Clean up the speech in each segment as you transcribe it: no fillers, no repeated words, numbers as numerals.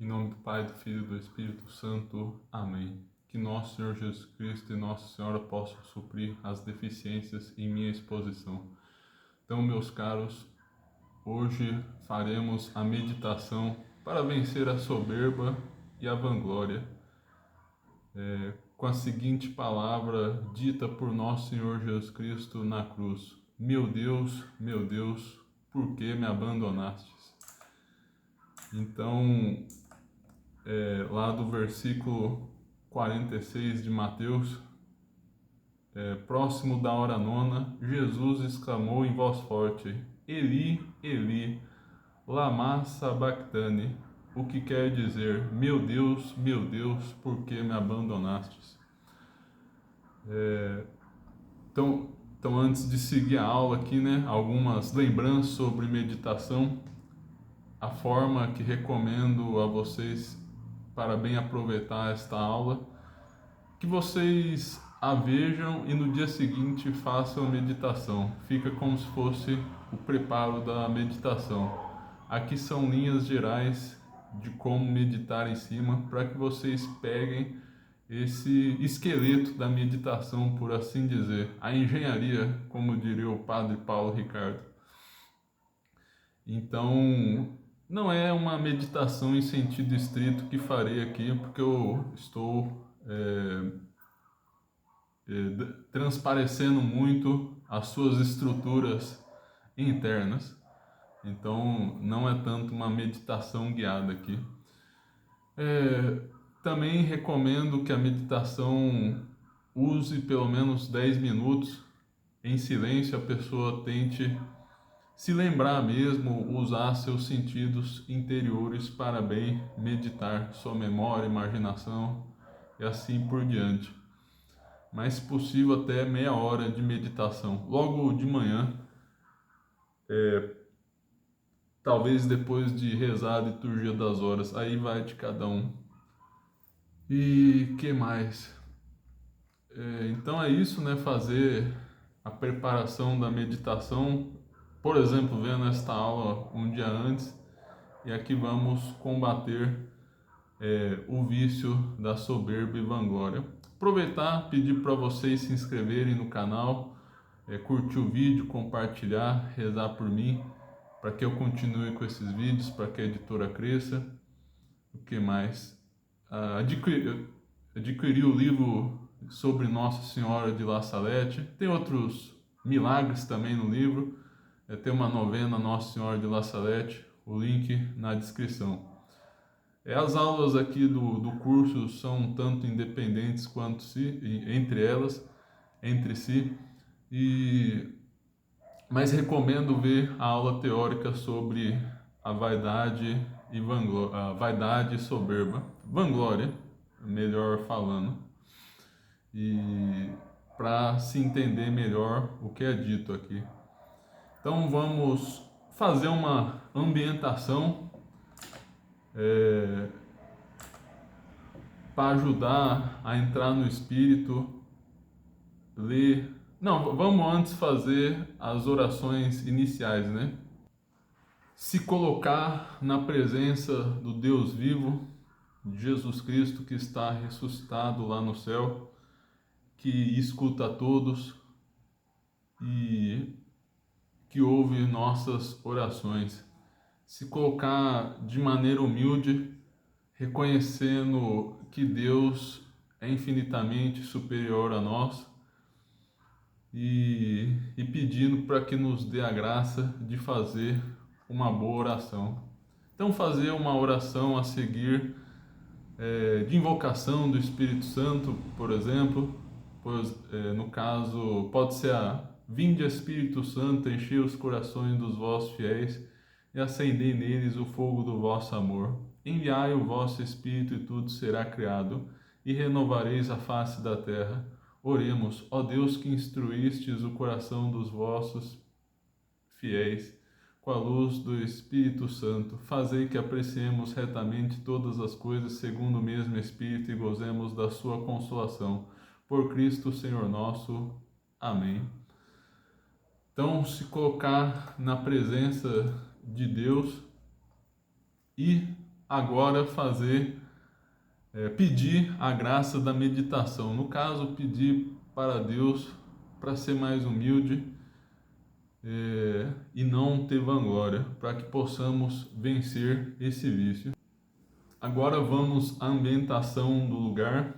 Em nome do Pai, do Filho e do Espírito Santo. Amém. Que nosso Senhor Jesus Cristo e Nossa Senhora possam suprir as deficiências em minha exposição. Então, meus caros, hoje faremos a meditação para vencer a soberba e a vanglória, com a seguinte palavra dita por nosso Senhor Jesus Cristo na cruz: meu Deus, por que me abandonastes? Então, lá do versículo 46 de Mateus, próximo da hora nona, Jesus exclamou em voz forte: Eli, Eli, lama sabachthani, o que quer dizer: meu Deus, por que me abandonastes? Então, antes de seguir a aula aqui, algumas lembranças sobre meditação. A forma que recomendo a vocês para bem aproveitar esta aula, que vocês a vejam e no dia seguinte façam a meditação. Fica como se fosse o preparo da meditação. Aqui são linhas gerais de como meditar em cima, para que vocês peguem esse esqueleto da meditação, por assim dizer, a engenharia, como diria o padre Paulo Ricardo. Então, não é uma meditação em sentido estrito que farei aqui, porque eu estou transparecendo muito as suas estruturas internas. Então, não é tanto uma meditação guiada aqui. Também recomendo que a meditação use pelo menos 10 minutos em silêncio. A pessoa tente se lembrar mesmo, usar seus sentidos interiores para bem meditar, sua memória, imaginação e assim por diante. Mas, se possível, até meia hora de meditação, logo de manhã, talvez depois de rezar a liturgia das horas, aí vai de cada um. E que mais? Então é isso, fazer a preparação da meditação, por exemplo, vendo esta aula um dia antes, e aqui vamos combater o vício da soberba e vanglória. Aproveitar, pedir para vocês se inscreverem no canal, curtir o vídeo, compartilhar, rezar por mim, para que eu continue com esses vídeos, para que a editora cresça. O que mais? Adquirir o livro sobre Nossa Senhora de La Salette. Tem outros milagres também no livro. Tem uma novena Nossa Senhora de La Salette, o link na descrição. As aulas aqui do curso são tanto independentes quanto entre si, mas recomendo ver a aula teórica sobre a vaidade a vaidade e soberba, vanglória, melhor falando, e para se entender melhor o que é dito aqui. Então vamos fazer uma ambientação para ajudar a entrar no espírito, ler. Não, vamos antes fazer as orações iniciais, Se colocar na presença do Deus vivo, de Jesus Cristo que está ressuscitado lá no céu, que escuta a todos e que ouve nossas orações. Se colocar de maneira humilde, reconhecendo que Deus é infinitamente superior a nós e pedindo para que nos dê a graça de fazer uma boa oração. Então, fazer uma oração a seguir de invocação do Espírito Santo, por exemplo, pois no caso pode ser a Vinde Espírito Santo, enchei os corações dos vossos fiéis e acendei neles o fogo do vosso amor. Enviai o vosso Espírito e tudo será criado, e renovareis a face da terra. Oremos, ó Deus que instruístes o coração dos vossos fiéis com a luz do Espírito Santo, fazei que apreciemos retamente todas as coisas segundo o mesmo Espírito e gozemos da sua consolação. Por Cristo Senhor nosso. Amém. Então, se colocar na presença de Deus e agora pedir a graça da meditação. No caso, pedir para Deus para ser mais humilde e não ter vanglória, para que possamos vencer esse vício. Agora vamos à ambientação do lugar.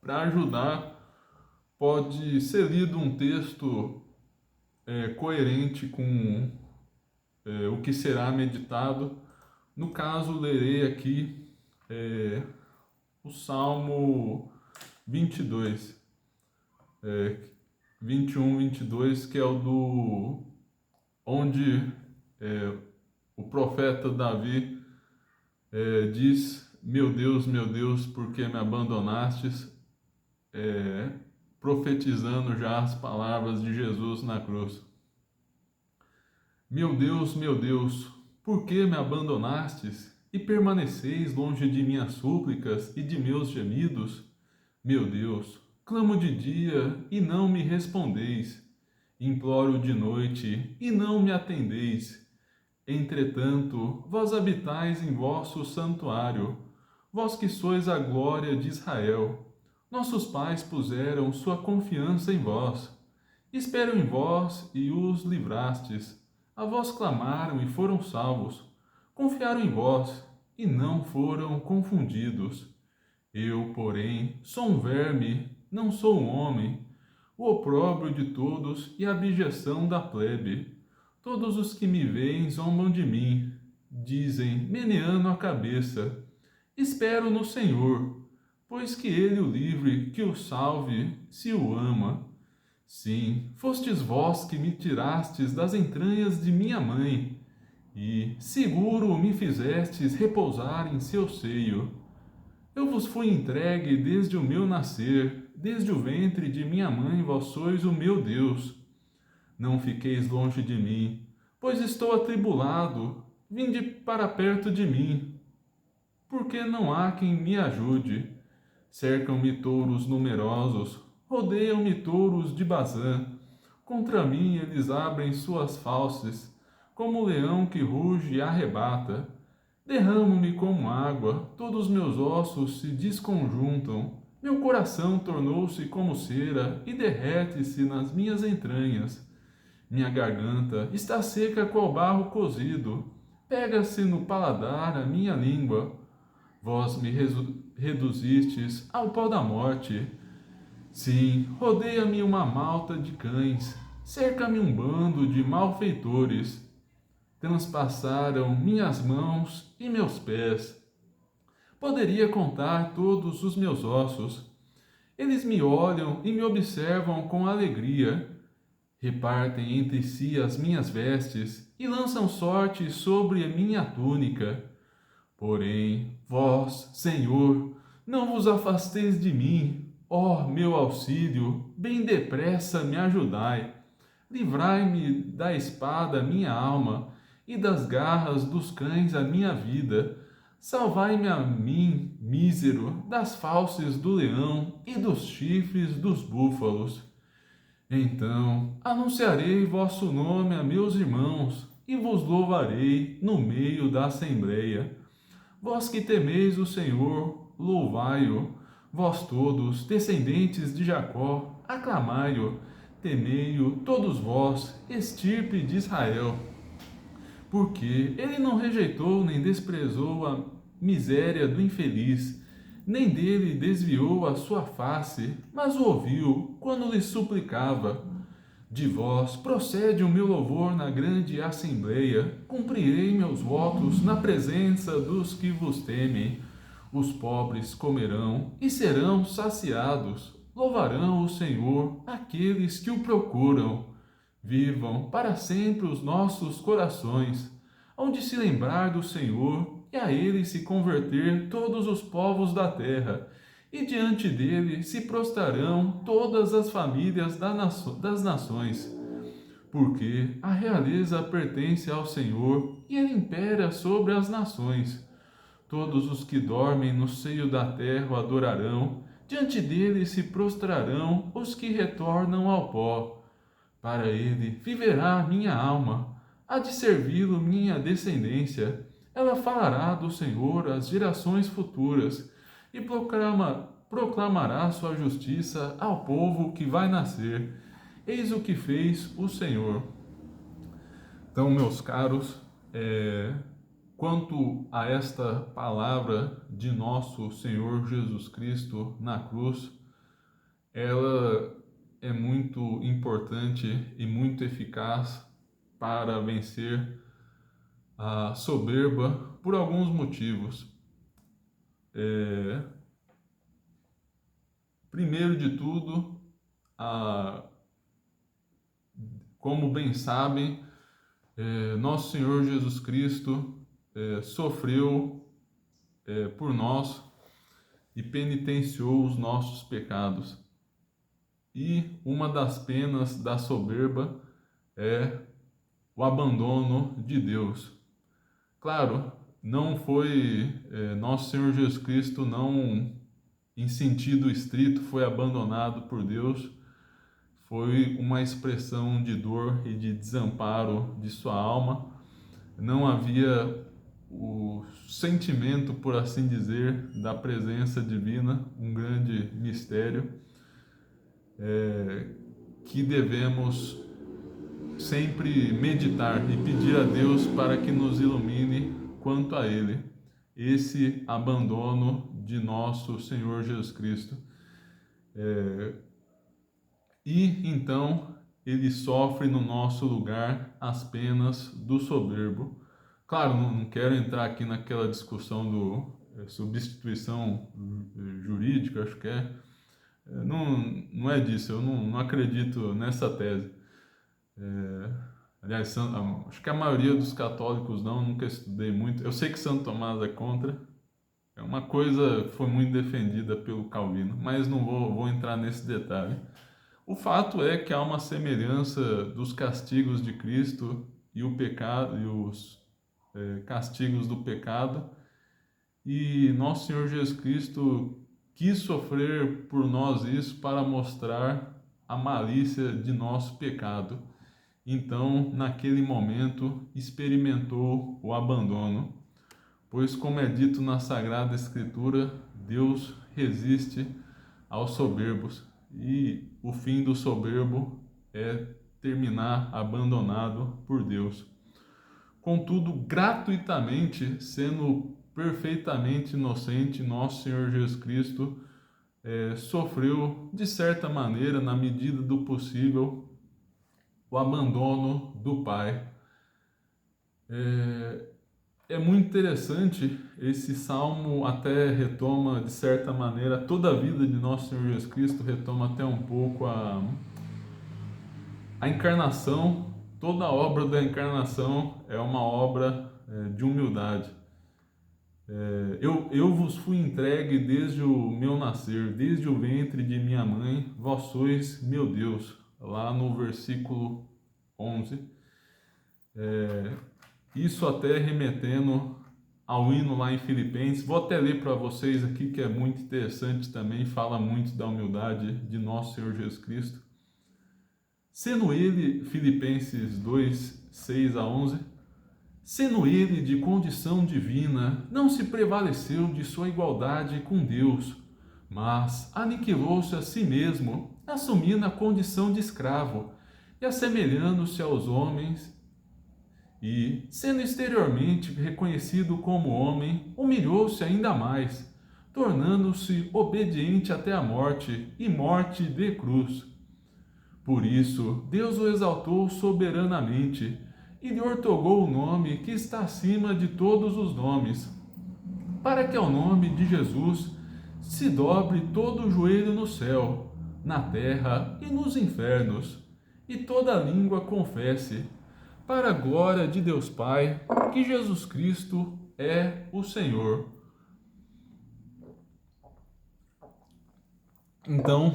Para ajudar, pode ser lido um texto coerente com o que será meditado. No caso, lerei aqui o Salmo 22, 21, 22, que é onde o profeta Davi diz: meu Deus, por que me abandonastes? Profetizando já as palavras de Jesus na cruz. Meu Deus, por que me abandonastes e permaneceis longe de minhas súplicas e de meus gemidos? Meu Deus, clamo de dia e não me respondeis, imploro de noite e não me atendeis. Entretanto, vós habitais em vosso santuário, vós que sois a glória de Israel. Nossos pais puseram sua confiança em vós. Esperam em vós e os livrastes. A vós clamaram e foram salvos. Confiaram em vós e não foram confundidos. Eu, porém, sou um verme, não sou um homem, o opróbrio de todos e a abjeção da plebe. Todos os que me veem zombam de mim, dizem, meneando a cabeça: espero no Senhor, pois que ele o livre, que o salve, se o ama. Sim, fostes vós que me tirastes das entranhas de minha mãe, e seguro me fizestes repousar em seu seio. Eu vos fui entregue desde o meu nascer, desde o ventre de minha mãe vós sois o meu Deus. Não fiqueis longe de mim, pois estou atribulado, vinde para perto de mim, porque não há quem me ajude. Cercam-me touros numerosos, rodeiam-me touros de Bazã. Contra mim eles abrem suas fauces, como o leão que ruge e arrebata. Derramo-me como água, todos meus ossos se desconjuntam. Meu coração tornou-se como cera e derrete-se nas minhas entranhas. Minha garganta está seca qual barro cozido. Pega-se no paladar a minha língua. Vós me reduzistes ao pó da morte. Sim, rodeia-me uma malta de cães, cerca-me um bando de malfeitores. Transpassaram minhas mãos e meus pés. Poderia contar todos os meus ossos. Eles me olham e me observam com alegria. Repartem entre si as minhas vestes e lançam sorte sobre a minha túnica. Porém, vós, Senhor, não vos afasteis de mim. Ó meu auxílio, bem depressa me ajudai. Livrai-me da espada minha alma e das garras dos cães a minha vida. Salvai-me a mim, mísero, das fauces do leão e dos chifres dos búfalos. Então anunciarei vosso nome a meus irmãos e vos louvarei no meio da assembleia. Vós que temeis o Senhor, louvai-o. Vós todos, descendentes de Jacó, aclamai-o. Temei-o todos vós, estirpe de Israel. Porque ele não rejeitou nem desprezou a miséria do infeliz, nem dele desviou a sua face, mas o ouviu quando lhe suplicava. De vós procede o meu louvor na grande assembleia, cumprirei meus votos na presença dos que vos temem. Os pobres comerão e serão saciados, louvarão o Senhor aqueles que o procuram. Vivam para sempre os nossos corações, onde se lembrar do Senhor e a ele se converter todos os povos da terra, e diante dele se prostrarão todas as famílias das nações. Porque a realeza pertence ao Senhor e ele impera sobre as nações. Todos os que dormem no seio da terra o adorarão, diante dele se prostrarão os que retornam ao pó. Para ele viverá minha alma, há de servi-lo minha descendência. Ela falará do Senhor às gerações futuras e proclamará sua justiça ao povo que vai nascer. Eis o que fez o Senhor. Então, meus caros, quanto a esta palavra de nosso Senhor Jesus Cristo na cruz, ela é muito importante e muito eficaz para vencer a soberba por alguns motivos. Primeiro de tudo, como bem sabem, nosso Senhor Jesus Cristo sofreu por nós e penitenciou os nossos pecados. E uma das penas da soberba é o abandono de Deus. Claro, não foi nosso Senhor Jesus Cristo, não em sentido estrito, foi abandonado por Deus. Foi uma expressão de dor e de desamparo de sua alma. Não havia o sentimento, por assim dizer, da presença divina, um grande mistério que devemos sempre meditar e pedir a Deus para que nos ilumine quanto a Ele, esse abandono de nosso Senhor Jesus Cristo. E então Ele sofre no nosso lugar as penas do soberbo. Claro, não quero entrar aqui naquela discussão do substituição jurídica, acho que é. Não é disso, eu não acredito nessa tese. Aliás, acho que a maioria dos católicos não, nunca estudei muito. Eu sei que Santo Tomás é contra. É uma coisa que foi muito defendida pelo Calvino, mas não vou entrar nesse detalhe. O fato é que há uma semelhança dos castigos de Cristo e o pecado e os castigos do pecado. E nosso Senhor Jesus Cristo quis sofrer por nós isso para mostrar a malícia de nosso pecado. Então, naquele momento, experimentou o abandono, pois, como é dito na Sagrada Escritura, Deus resiste aos soberbos e o fim do soberbo é terminar abandonado por Deus. Contudo, gratuitamente, sendo perfeitamente inocente, nosso Senhor Jesus Cristo sofreu, de certa maneira, na medida do possível, o abandono do Pai. É muito interessante, esse salmo até retoma, de certa maneira, toda a vida de nosso Senhor Jesus Cristo, retoma até um pouco a encarnação. Toda a obra da encarnação é uma obra de humildade. Eu vos fui entregue desde o meu nascer, desde o ventre de minha mãe, vós sois meu Deus. Lá no versículo 11. Isso até remetendo ao hino lá em Filipenses. Vou até ler para vocês aqui, que é muito interessante também, fala muito da humildade de nosso Senhor Jesus Cristo. Sendo ele, Filipenses 2, 6 a 11, sendo ele de condição divina, não se prevaleceu de sua igualdade com Deus, mas aniquilou-se a si mesmo, assumindo a condição de escravo, e assemelhando-se aos homens, e, sendo exteriormente reconhecido como homem, humilhou-se ainda mais, tornando-se obediente até a morte, e morte de cruz. Por isso, Deus o exaltou soberanamente, e lhe outorgou o nome que está acima de todos os nomes, para que ao nome de Jesus se dobre todo o joelho no céu, na terra e nos infernos, e toda língua confesse, para a glória de Deus Pai, que Jesus Cristo é o Senhor. Então,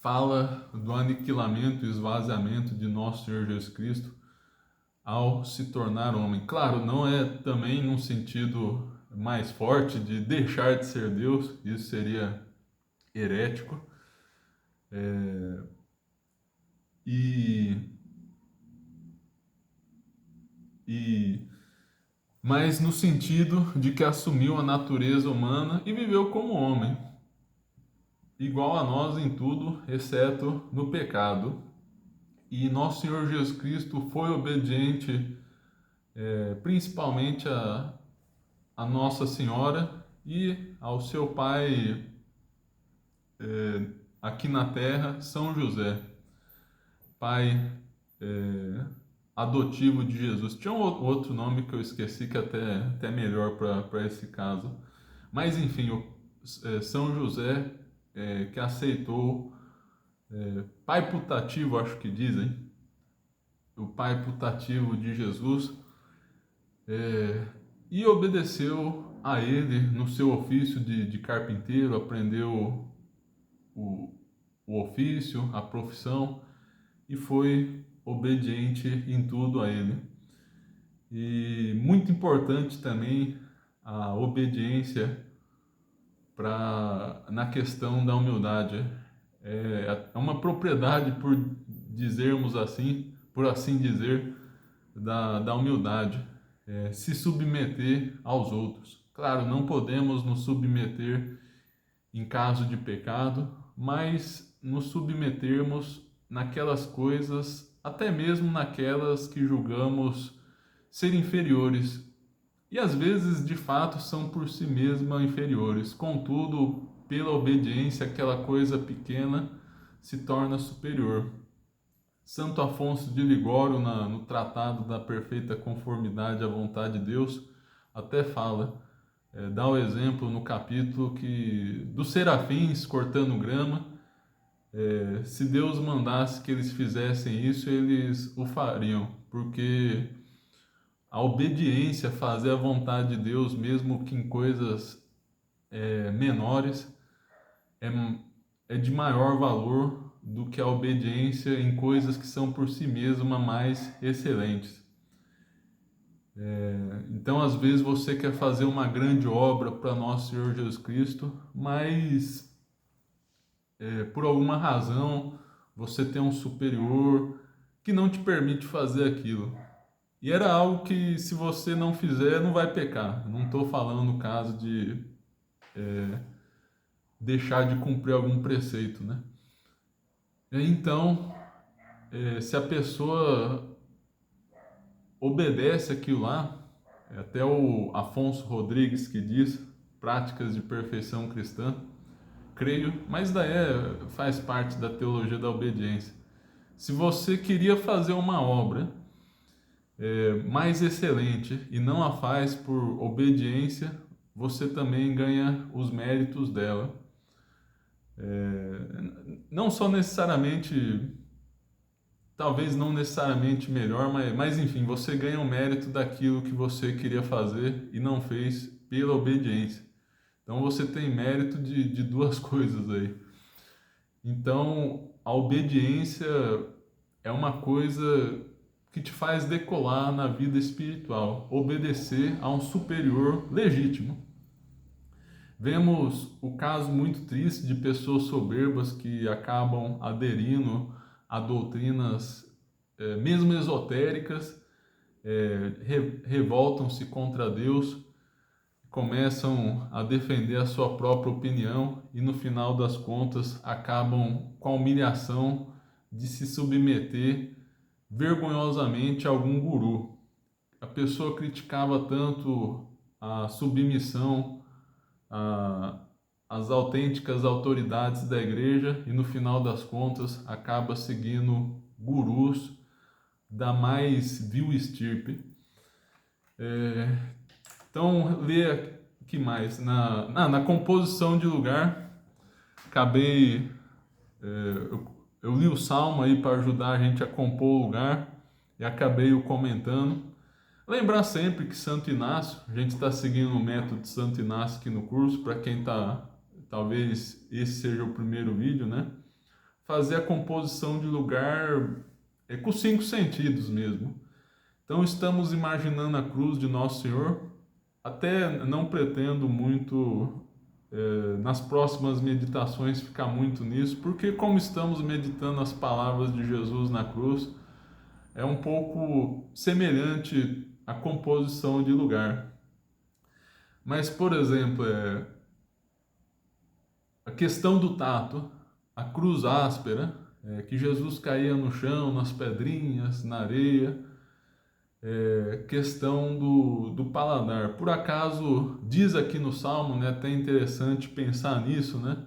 fala do aniquilamento e esvaziamento de nosso Senhor Jesus Cristo ao se tornar homem. Claro, não é também num sentido mais forte de deixar de ser Deus, isso seria herético. E mas no sentido de que assumiu a natureza humana e viveu como homem, igual a nós em tudo, exceto no pecado. E nosso Senhor Jesus Cristo foi obediente, principalmente a Nossa Senhora e ao seu pai aqui na terra, São José, pai adotivo de Jesus. Tinha um outro nome que eu esqueci, que até melhor para esse caso. Mas enfim, São José, que aceitou, pai putativo, acho que dizem, o pai putativo de Jesus, e obedeceu a ele no seu ofício de carpinteiro, aprendeu o, o ofício, a profissão, e foi obediente em tudo a ele. E muito importante também a obediência na questão da humildade. É uma propriedade, por dizermos assim, por assim dizer, da humildade. Se submeter aos outros. Claro, não podemos nos submeter em caso de pecado, mas nos submetermos naquelas coisas, até mesmo naquelas que julgamos ser inferiores, e às vezes de fato são por si mesmas inferiores. Contudo, pela obediência, aquela coisa pequena se torna superior. Santo Afonso de Ligório, no Tratado da Perfeita Conformidade à Vontade de Deus, até fala, dá o exemplo no capítulo dos serafins cortando grama. Se Deus mandasse que eles fizessem isso, eles o fariam, porque a obediência, fazer a vontade de Deus, mesmo que em coisas menores, é, é de maior valor do que a obediência em coisas que são por si mesmas mais excelentes. Então, às vezes, você quer fazer uma grande obra para nosso Senhor Jesus Cristo, mas por alguma razão você tem um superior que não te permite fazer aquilo. E era algo que, se você não fizer, não vai pecar. Não estou falando no caso de deixar de cumprir algum preceito, né? Então, se a pessoa obedece aquilo lá, até o Afonso Rodrigues que diz, práticas de perfeição cristã, creio, mas daí faz parte da teologia da obediência. Se você queria fazer uma obra mais excelente e não a faz por obediência, você também ganha os méritos dela. Não só necessariamente, talvez não necessariamente melhor, mas enfim, você ganha o mérito daquilo que você queria fazer e não fez pela obediência. Então você tem mérito de duas coisas aí. Então a obediência é uma coisa que te faz decolar na vida espiritual, obedecer a um superior legítimo. Vemos o caso muito triste de pessoas soberbas que acabam aderindo a doutrinas, mesmo esotéricas, revoltam-se contra Deus, começam a defender a sua própria opinião e no final das contas acabam com a humilhação de se submeter vergonhosamente a algum guru. A pessoa criticava tanto a submissão às autênticas autoridades da igreja e no final das contas acaba seguindo gurus da mais vil estirpe. Então, lê aqui mais. Na composição de lugar, acabei. Eu li o salmo aí para ajudar a gente a compor o lugar e acabei o comentando. Lembrar sempre que Santo Inácio, a gente está seguindo o método de Santo Inácio aqui no curso, para quem está, talvez esse seja o primeiro vídeo, né? Fazer a composição de lugar com 5 sentidos mesmo. Então estamos imaginando a cruz de Nosso Senhor. Até não pretendo muito, nas próximas meditações, ficar muito nisso, porque como estamos meditando as palavras de Jesus na cruz, é um pouco semelhante a composição de lugar. Mas, por exemplo, a questão do tato, a cruz áspera, que Jesus caía no chão, nas pedrinhas, na areia, questão do paladar. Por acaso, diz aqui no Salmo, né, até interessante pensar nisso, né,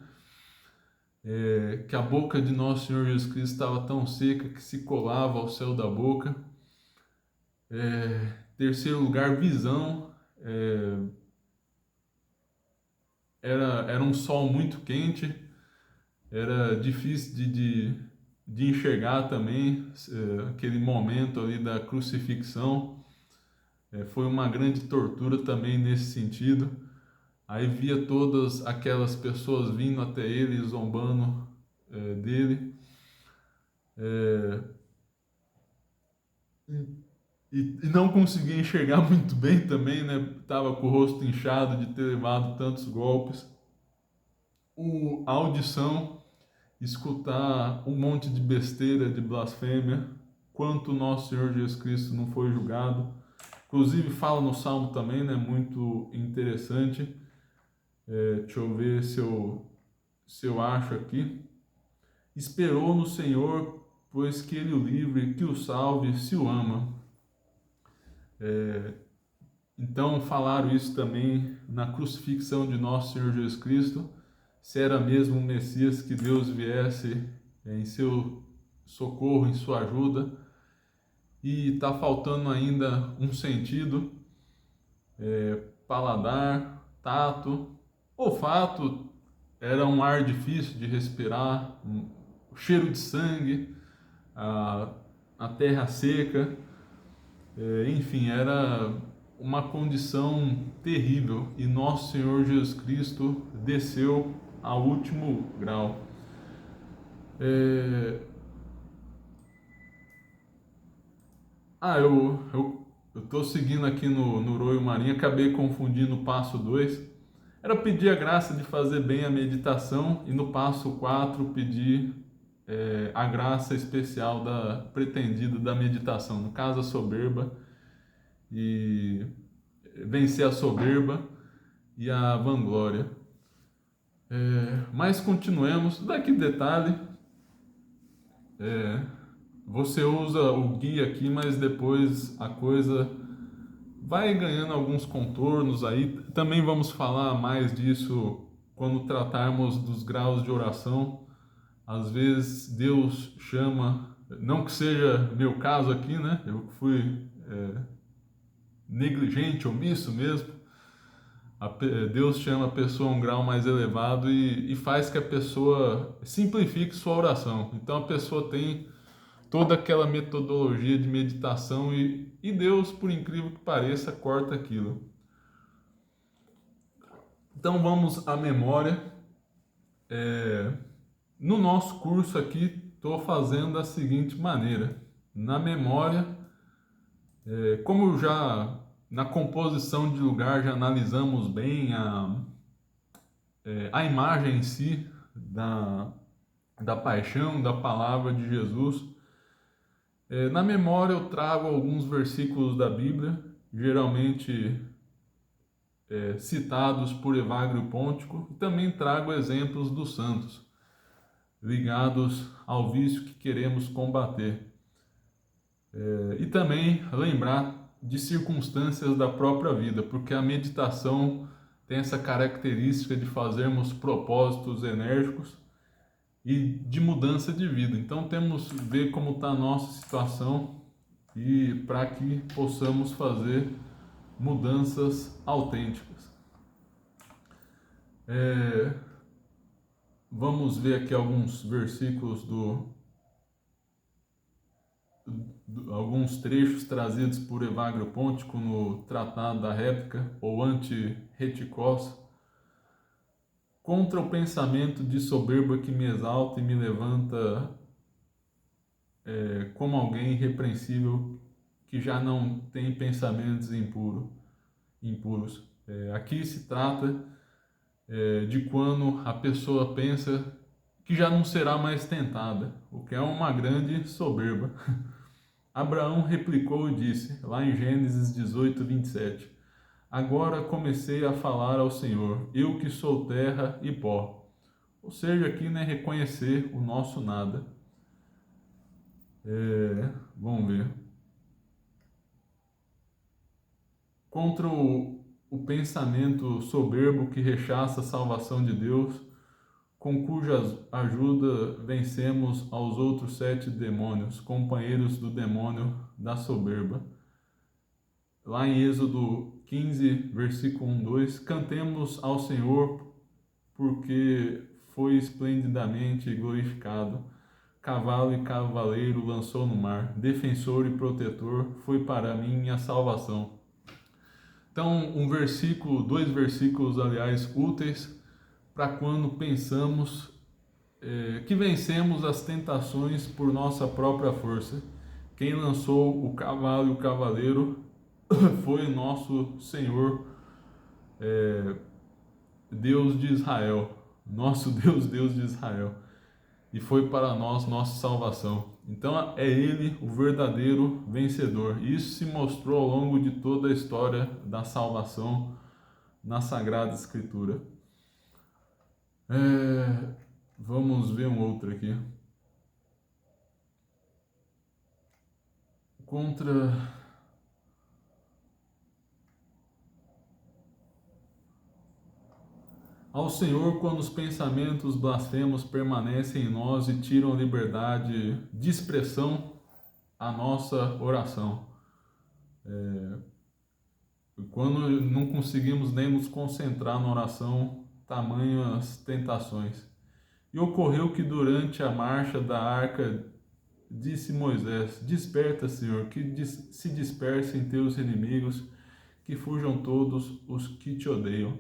que a boca de nosso Senhor Jesus Cristo estava tão seca que se colava ao céu da boca. Terceiro lugar, visão. Era um sol muito quente, era difícil de enxergar também, aquele momento ali da crucifixão. Foi uma grande tortura também nesse sentido. Aí via todas aquelas pessoas vindo até ele, zombando dele. E não conseguia enxergar muito bem também, né? Tava com o rosto inchado de ter levado tantos golpes. A audição, escutar um monte de besteira, de blasfêmia, quanto nosso Senhor Jesus Cristo não foi julgado. Inclusive fala no Salmo também, né? Muito interessante. Deixa eu ver se eu acho aqui. Esperou no Senhor, pois que Ele o livre, que o salve, se o ama. Então falaram isso também na crucifixão de nosso Senhor Jesus Cristo, se era mesmo o Messias, que Deus viesse em seu socorro, em sua ajuda. E está faltando ainda um sentido, paladar, tato, olfato. Era um ar difícil de respirar, o cheiro de sangue, a terra seca, enfim, era uma condição terrível, e nosso Senhor Jesus Cristo desceu ao último grau. Eu estou seguindo aqui no Roio Marinho, acabei confundindo o passo 2. Era pedir a graça de fazer bem a meditação, e no passo 4 pedir a graça especial pretendida da meditação, no caso a soberba, e vencer a soberba e a vanglória. Mas continuemos. Daqui detalhe, você usa o guia aqui, mas depois a coisa vai ganhando alguns contornos aí. Também vamos falar mais disso quando tratarmos dos graus de oração. Às vezes Deus chama, não que seja meu caso aqui, né? Eu fui negligente, omisso mesmo. Deus chama a pessoa a um grau mais elevado e faz que a pessoa simplifique sua oração. Então a pessoa tem toda aquela metodologia de meditação e Deus, por incrível que pareça, corta aquilo. Então vamos à memória. No nosso curso aqui, estou fazendo da seguinte maneira. Na memória, como já na composição de lugar já analisamos bem a imagem em si da paixão, da palavra de Jesus, na memória eu trago alguns versículos da Bíblia, geralmente citados por Evagrio Pontico, e também trago exemplos dos santos, ligados ao vício que queremos combater. E também lembrar de circunstâncias da própria vida, porque a meditação tem essa característica de fazermos propósitos enérgicos e de mudança de vida. Então temos que ver como está a nossa situação e para que possamos fazer mudanças autênticas. Vamos ver aqui alguns versículos alguns trechos trazidos por Evagrio Pontico no Tratado da Réplica ou Anti-Reticós. Contra o pensamento de soberba que me exalta e me levanta como alguém irrepreensível que já não tem pensamentos impuros. Aqui se trata de quando a pessoa pensa que já não será mais tentada, o que é uma grande soberba. Abraão replicou e disse, lá em Gênesis 18, 27, agora comecei a falar ao Senhor, eu que sou terra e pó. Ou seja, aqui, né, reconhecer o nosso nada. Vamos ver. Contra o pensamento soberbo que rechaça a salvação de Deus, com cuja ajuda vencemos aos outros 7 demônios, companheiros do demônio da soberba. Lá em Êxodo 15, versículo 1, 2, cantemos ao Senhor, porque foi esplendidamente glorificado. Cavalo e cavaleiro lançou no mar, defensor e protetor foi para mim a salvação. Então, dois versículos, aliás, úteis para quando pensamos que vencemos as tentações por nossa própria força. Quem lançou o cavalo e o cavaleiro foi o nosso Senhor, Deus de Israel, nosso Deus, Deus de Israel, e foi para nós nossa salvação. Então é Ele o verdadeiro vencedor. Isso se mostrou ao longo de toda a história da salvação na Sagrada Escritura. Vamos ver um outro aqui. Ao Senhor, quando os pensamentos blasfemos permanecem em nós e tiram liberdade de expressão à nossa oração. Quando não conseguimos nem nos concentrar na oração, tamanhas tentações. E ocorreu que durante a marcha da arca, disse Moisés, desperta, Senhor, que se dispersem teus inimigos, que fujam todos os que te odeiam.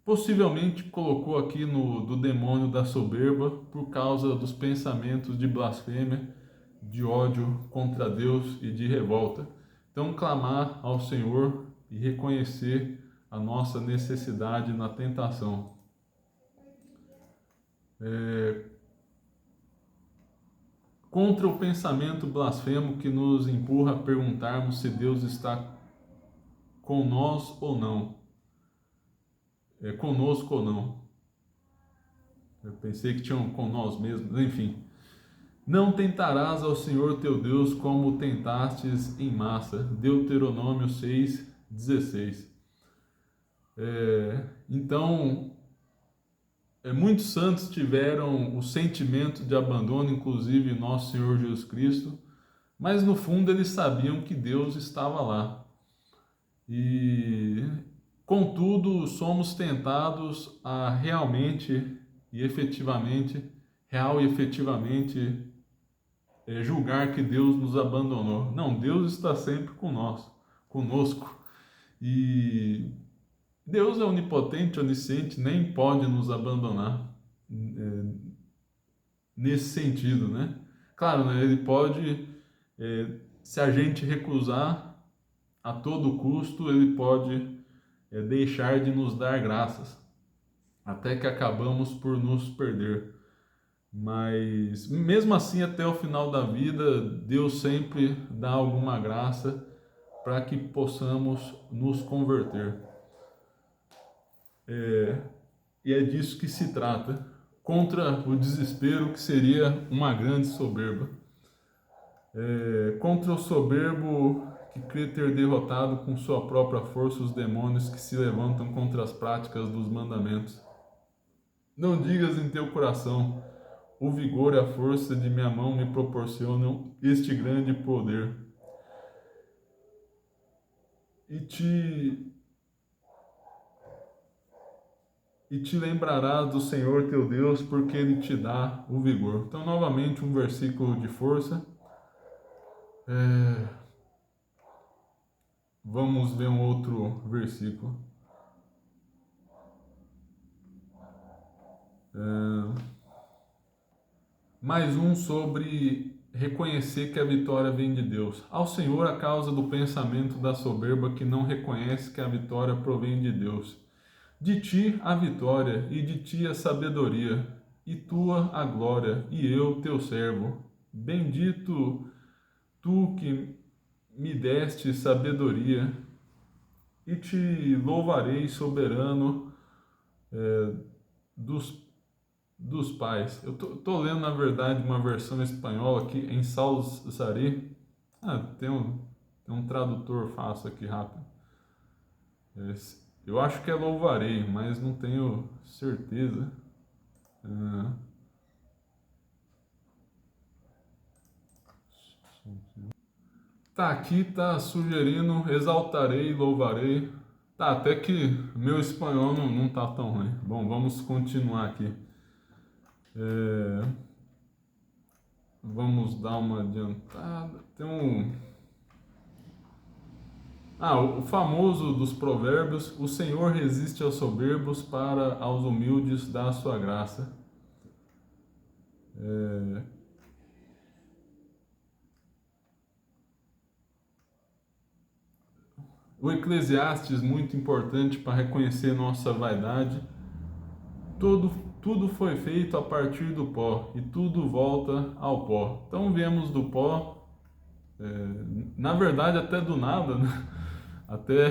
Possivelmente colocou aqui do demônio da soberba por causa dos pensamentos de blasfêmia, de ódio contra Deus e de revolta. Então, clamar ao Senhor e reconhecer a nossa necessidade na tentação. Contra o pensamento blasfemo que nos empurra a perguntarmos se Deus está com nós ou não. Conosco ou não. Eu pensei que tinham com nós mesmos, enfim. Não tentarás ao Senhor teu Deus como tentastes em massa. Deuteronômio 6, 16. Então, muitos santos tiveram o sentimento de abandono, inclusive nosso Senhor Jesus Cristo, mas no fundo eles sabiam que Deus estava lá. Contudo, somos tentados a realmente e efetivamente, julgar que Deus nos abandonou. Não, Deus está sempre conosco. E Deus é onipotente, onisciente, nem pode nos abandonar nesse sentido, né? Claro, né? Ele pode, se a gente recusar a todo custo, ele pode deixar de nos dar graças, até que acabamos por nos perder. Mas mesmo assim, até o final da vida, Deus sempre dá alguma graça para que possamos nos converter. E é disso que se trata, contra o desespero que seria uma grande soberba. Contra o soberbo que crê ter derrotado com sua própria força os demônios que se levantam contra as práticas dos mandamentos. Não digas em teu coração, o vigor e a força de minha mão me proporcionam este grande poder. E te lembrarás do Senhor teu Deus, porque Ele te dá o vigor. Então, novamente, um versículo de força. Vamos ver um outro versículo. Mais um sobre reconhecer que a vitória vem de Deus. Ao Senhor a causa do pensamento da soberba que não reconhece que a vitória provém de Deus. De ti a vitória e de ti a sabedoria, e tua a glória, e eu teu servo. Bendito tu que me deste sabedoria, e te louvarei, soberano, dos, dos pais. Eu tô lendo, na verdade, uma versão espanhola aqui, em Salzaré. Tem um tradutor fácil aqui, rápido. Eu acho que é louvarei, mas não tenho certeza. Ah, tá, aqui tá sugerindo exaltarei, louvarei. Tá, até que meu espanhol não tá tão ruim. Bom, vamos continuar aqui. É, vamos dar uma adiantada. Tem um. O famoso dos provérbios: o Senhor resiste aos soberbos, para aos humildes dá a sua graça. O Eclesiastes, muito importante para reconhecer nossa vaidade. Tudo, tudo foi feito a partir do pó, e tudo volta ao pó. Então viemos do pó, na verdade até do nada, né? Até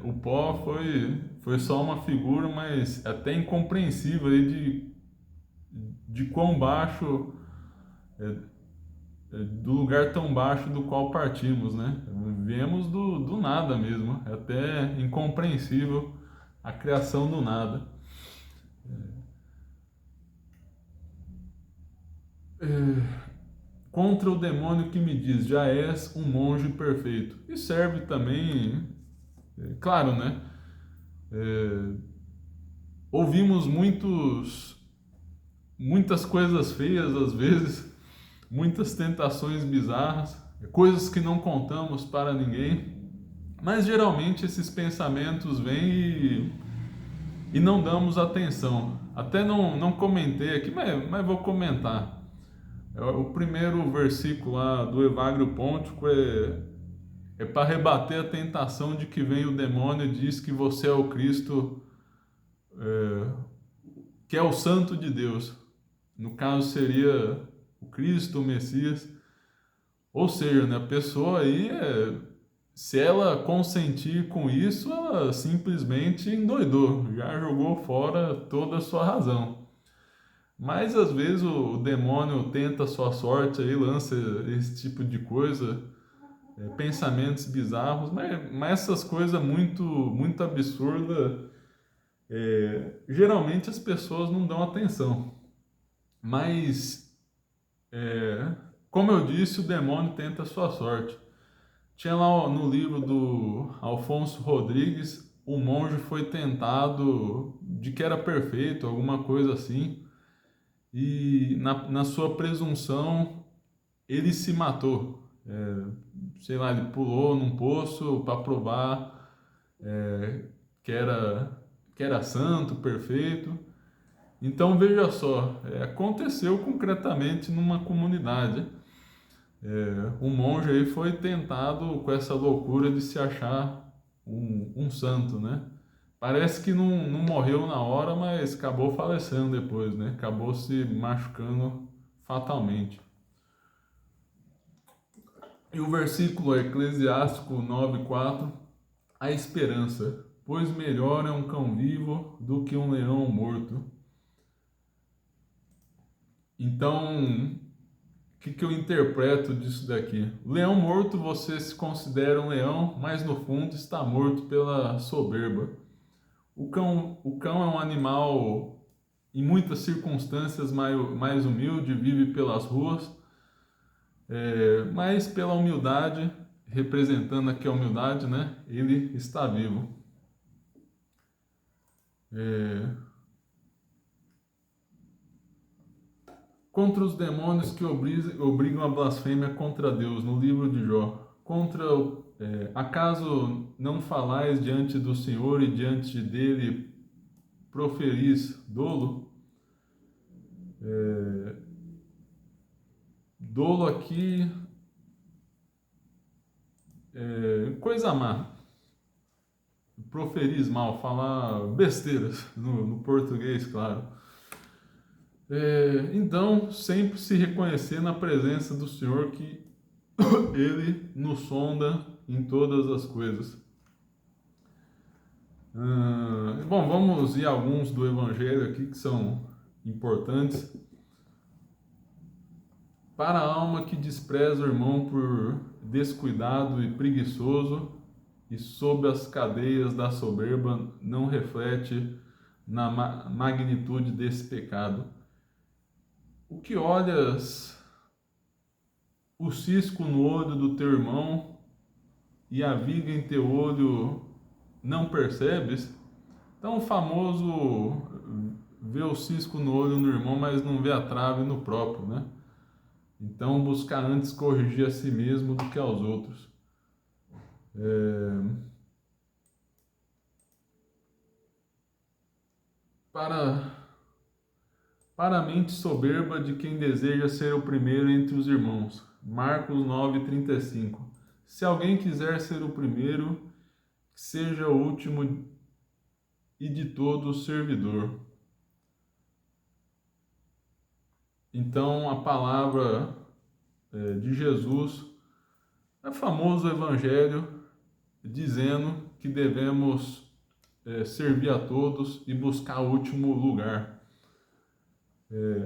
o pó foi só uma figura, mas até incompreensível aí de quão baixo, do lugar tão baixo do qual partimos, né? Viemos do nada mesmo, é até incompreensível a criação do nada. Contra o demônio que me diz, já és um monge perfeito. E serve também, claro, né? É, ouvimos muitas coisas feias às vezes, muitas tentações bizarras, coisas que não contamos para ninguém, mas geralmente esses pensamentos vêm e não damos atenção. Até não comentei aqui, mas vou comentar. O primeiro versículo lá do Evagrio Pontico é para rebater a tentação de que vem o demônio e diz que você é o Cristo, que é o Santo de Deus. No caso seria o Cristo, o Messias. Ou seja, né, a pessoa aí, se ela consentir com isso, ela simplesmente endoidou, já jogou fora toda a sua razão. Mas às vezes o demônio tenta a sua sorte aí, lança esse tipo de coisa, pensamentos bizarros, mas essas coisas muito absurdas, geralmente as pessoas não dão atenção. Mas, como eu disse, o demônio tenta a sua sorte. Tinha lá no livro do Alfonso Rodrigues, o monge foi tentado de que era perfeito, alguma coisa assim, e na sua presunção ele se matou. Sei lá, ele pulou num poço para provar que era santo, perfeito. Então veja só, aconteceu concretamente numa comunidade. Um monge aí foi tentado com essa loucura de se achar um santo, né? Parece que não morreu na hora, mas acabou falecendo depois, né? Acabou se machucando fatalmente. E o versículo Eclesiástico 9:4, a esperança, pois melhor é um cão vivo do que um leão morto. Então, o que eu interpreto disso daqui? Leão morto, você se considera um leão, mas no fundo está morto pela soberba. O cão é um animal, em muitas circunstâncias, mais humilde, vive pelas ruas, mas pela humildade, representando aqui a humildade, né? Ele está vivo. Contra os demônios que obrigam a blasfêmia contra Deus, no livro de Jó. Acaso não falais diante do Senhor e diante dele proferis dolo? Dolo aqui, coisa má. Proferis mal, falar besteiras, no português, claro. Então, sempre se reconhecer na presença do Senhor, que Ele nos sonda em todas as coisas. Bom, vamos ver alguns do Evangelho aqui que são importantes. Para a alma que despreza o irmão por descuidado e preguiçoso, e sob as cadeias da soberba não reflete na magnitude desse pecado. O que olhas o cisco no olho do teu irmão e a viga em teu olho não percebes? Então o famoso vê o cisco no olho do irmão, mas não vê a trave no próprio, né? Então buscar antes corrigir a si mesmo do que aos outros. Para a mente soberba de quem deseja ser o primeiro entre os irmãos. Marcos 9:35. Se alguém quiser ser o primeiro, que seja o último e de todos servidor. Então a palavra de Jesus é famoso evangelho dizendo que devemos servir a todos e buscar o último lugar.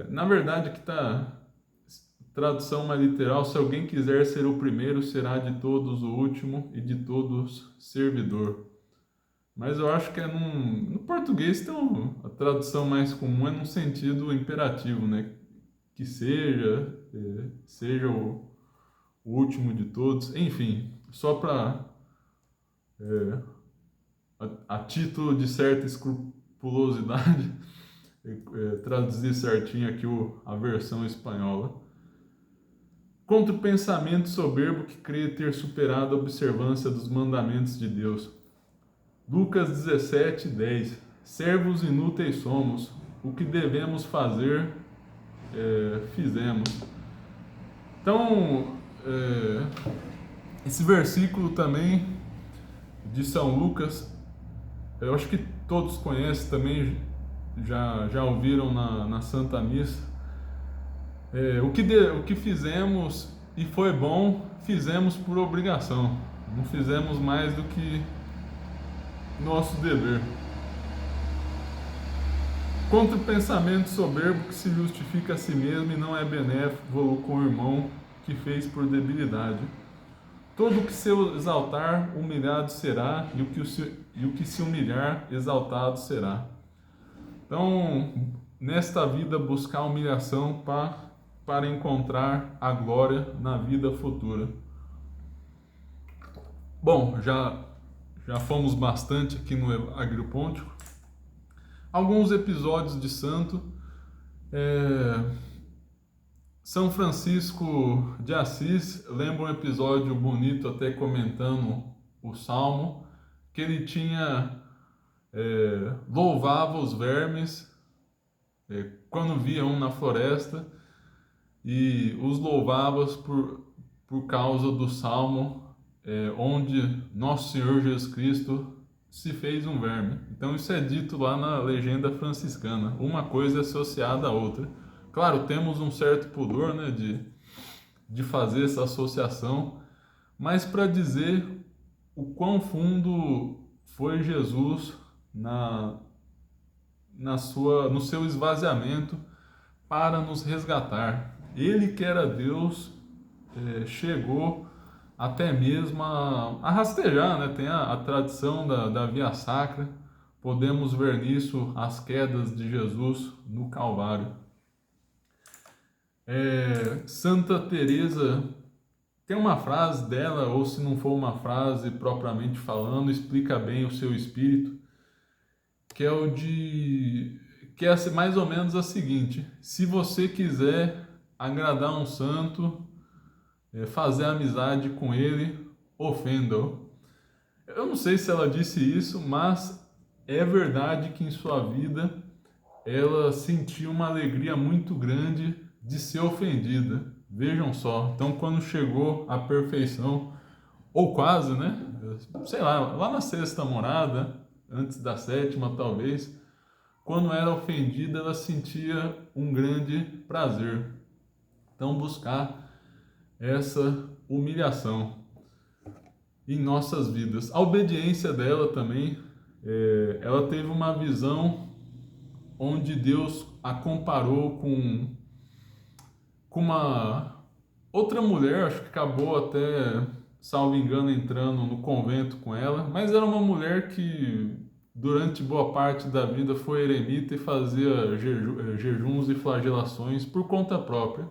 Na verdade, que está tradução mais literal: se alguém quiser ser o primeiro, será de todos o último e de todos servidor. Mas eu acho que no português tem a tradução mais comum é num sentido imperativo, né? Que seja o último de todos. Enfim, só para a título de certa escrupulosidade, traduzir certinho aqui a versão espanhola. Contra o pensamento soberbo que crê ter superado a observância dos mandamentos de Deus. Lucas 17:10. Servos inúteis somos, o que devemos fazer, fizemos. Então, esse versículo também de São Lucas, eu acho que todos conhecem também, já ouviram na Santa Missa. O que fizemos e foi bom, fizemos por obrigação. Não fizemos mais do que nosso dever. Contra o pensamento soberbo que se justifica a si mesmo e não é benéfico com o irmão que fez por debilidade. Todo o que se exaltar, humilhado será, e o que se humilhar, exaltado será. Então, nesta vida, buscar a humilhação para encontrar a glória na vida futura. Bom, já fomos bastante aqui no Agriopôntico. Alguns episódios de santo. São Francisco de Assis, lembra um episódio bonito, até comentando o Salmo, que ele tinha, louvava os vermes quando via um na floresta, e os louvava por causa do Salmo, onde Nosso Senhor Jesus Cristo se fez um verme. Então isso é dito lá na legenda franciscana, uma coisa é associada à outra. Claro, temos um certo pudor, né, de fazer essa associação, mas para dizer o quão fundo foi Jesus no seu esvaziamento para nos resgatar. Ele que era Deus, chegou até mesmo a rastejar, né? Tem a tradição da Via Sacra, podemos ver nisso as quedas de Jesus no Calvário. Santa Teresa tem uma frase dela, ou se não for uma frase propriamente falando, explica bem o seu espírito, que é mais ou menos a seguinte: se você quiser agradar um santo, fazer amizade com ele, ofenda-o. Eu não sei se ela disse isso, mas é verdade que em sua vida ela sentiu uma alegria muito grande de ser ofendida. Vejam só, então quando chegou à perfeição, ou quase, né? Sei lá na sexta morada, antes da sétima talvez, quando era ofendida ela sentia um grande prazer. Então buscar essa humilhação em nossas vidas. A obediência dela também, ela teve uma visão onde Deus a comparou com uma outra mulher, acho que acabou até, salvo engano, entrando no convento com ela, mas era uma mulher que durante boa parte da vida foi eremita e fazia jejuns e flagelações por conta própria.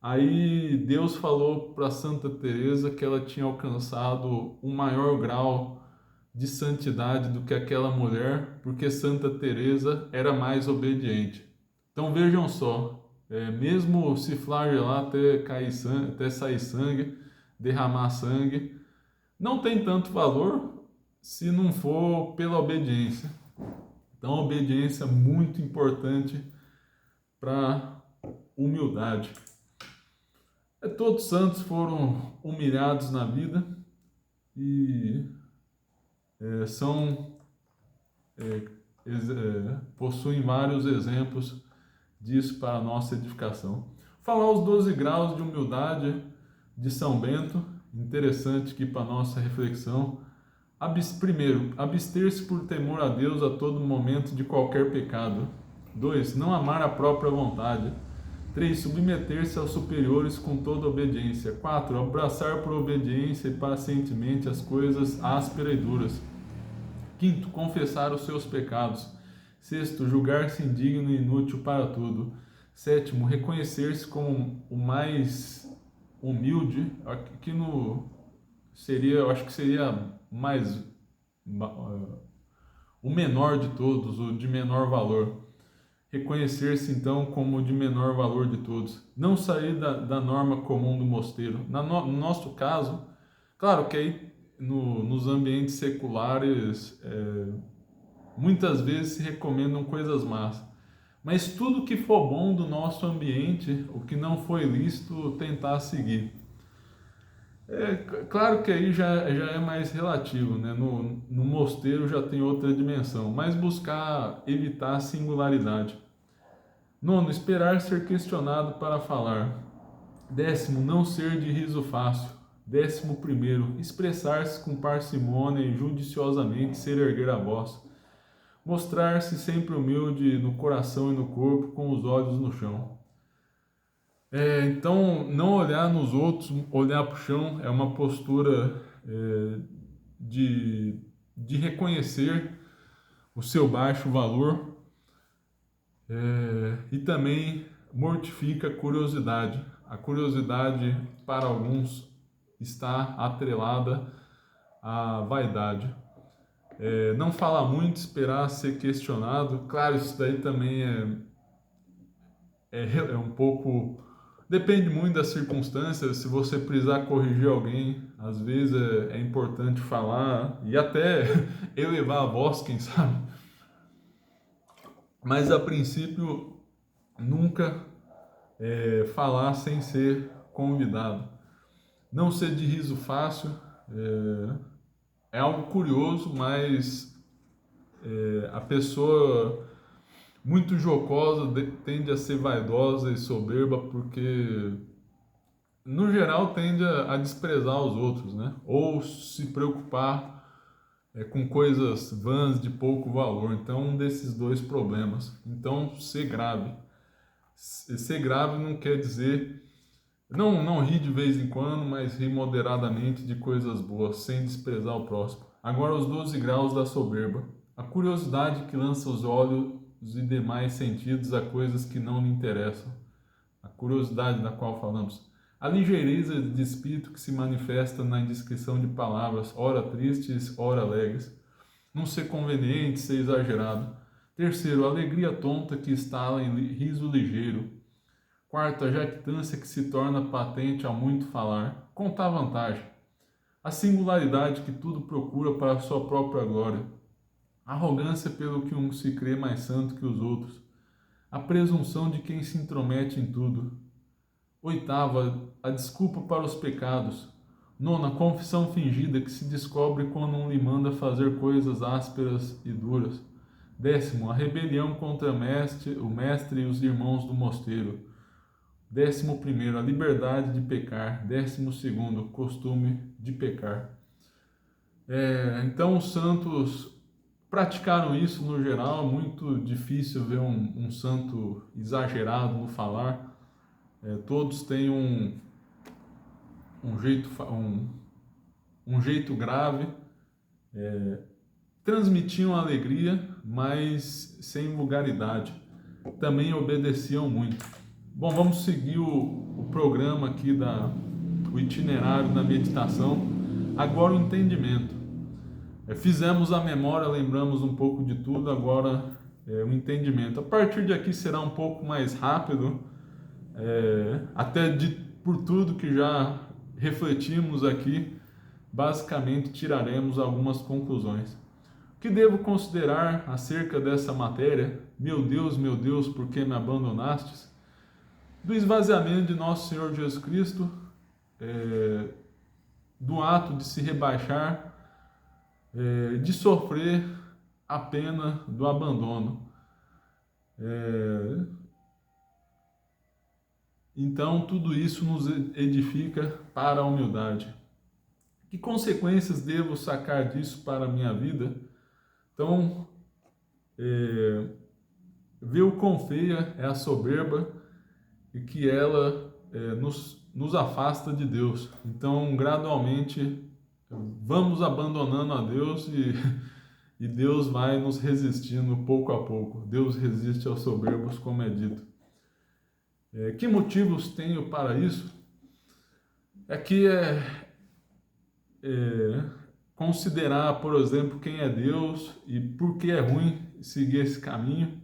Aí Deus falou para Santa Teresa que ela tinha alcançado um maior grau de santidade do que aquela mulher, porque Santa Teresa era mais obediente. Então vejam só, mesmo se flagelar até cair sangue, até sair sangue, derramar sangue, não tem tanto valor se não for pela obediência. Então a obediência é muito importante para humildade. Todos os santos foram humilhados na vida e possuem vários exemplos disso para a nossa edificação. Falar os 12 graus de humildade de São Bento, interessante aqui para a nossa reflexão. Primeiro, abster-se por temor a Deus a todo momento de qualquer pecado. 2. Não amar a própria vontade. 3. Submeter-se aos superiores com toda obediência. 4. Abraçar por obediência e pacientemente as coisas ásperas e duras. 5. Confessar os seus pecados. 6. Julgar-se indigno e inútil para tudo. 7. Reconhecer-se como o mais humilde. Aqui eu acho que seria mais o menor de todos, o de menor valor. Reconhecer-se então como o de menor valor de todos. Não sair da norma comum do mosteiro. No nosso caso, claro que aí nos ambientes seculares muitas vezes se recomendam coisas más. Mas tudo que for bom do nosso ambiente, o que não foi lícito, tentar seguir. Claro que aí já é mais relativo, né? No mosteiro já tem outra dimensão, mas buscar evitar a singularidade. 9. Esperar ser questionado para falar. 10. Não ser de riso fácil. 11. Expressar-se com parcimônia e judiciosamente ser erguer a voz. Mostrar-se sempre humilde no coração e no corpo, com os olhos no chão. Então, não olhar nos outros, olhar para o chão é uma postura de reconhecer o seu baixo valor e também mortifica a curiosidade. A curiosidade, para alguns, está atrelada à vaidade. Não falar muito, esperar ser questionado. Claro, isso daí também é um pouco... Depende muito das circunstâncias. Se você precisar corrigir alguém, às vezes é importante falar e até elevar a voz, quem sabe. Mas a princípio, nunca falar sem ser convidado. Não ser de riso fácil é algo curioso, mas a pessoa muito jocosa tende a ser vaidosa e soberba porque, no geral, tende a desprezar os outros, né? Ou se preocupar com coisas vãs de pouco valor. Então, um desses dois problemas. Então, ser grave. Ser grave não quer dizer... Não rir de vez em quando, mas rir moderadamente de coisas boas, sem desprezar o próximo. Agora, os 12 graus da soberba. A curiosidade que lança os olhos e demais sentidos a coisas que não lhe interessam. A curiosidade da qual falamos. A ligeireza de espírito que se manifesta na indiscrição de palavras, ora tristes, ora alegres. Não ser conveniente, ser exagerado. 3. A alegria tonta que estala em riso ligeiro. 4. A jactância que se torna patente ao muito falar. Contar vantagem. A singularidade que tudo procura para a sua própria glória. A arrogância pelo que um se crê mais santo que os outros. A presunção de quem se intromete em tudo. 8. A desculpa para os pecados. 9. A confissão fingida que se descobre quando um lhe manda fazer coisas ásperas e duras. 10. A rebelião contra o mestre e os irmãos do mosteiro. 11º, a liberdade de pecar. 12º, costume de pecar. Então os santos praticaram isso no geral. Muito difícil ver um santo exagerado no falar. Todos têm um jeito grave, transmitiam alegria, mas sem vulgaridade. Também obedeciam muito. Bom, vamos seguir o programa aqui, o itinerário da meditação. Agora o entendimento. Fizemos a memória, lembramos um pouco de tudo, agora o entendimento. A partir de aqui será um pouco mais rápido, por tudo que já refletimos aqui, basicamente tiraremos algumas conclusões. O que devo considerar acerca dessa matéria? Meu Deus, por que me abandonastes? Do esvaziamento de nosso Senhor Jesus Cristo, do ato de se rebaixar, de sofrer a pena do abandono. Então, tudo isso nos edifica para a humildade. Que consequências devo sacar disso para a minha vida? Então, ver o quão feia é a soberba e que ela nos afasta de Deus. Então, gradualmente, vamos abandonando a Deus e Deus vai nos resistindo pouco a pouco. Deus resiste aos soberbos, como é dito. Que motivos tenho para isso? Considerar, por exemplo, quem é Deus e por que é ruim seguir esse caminho.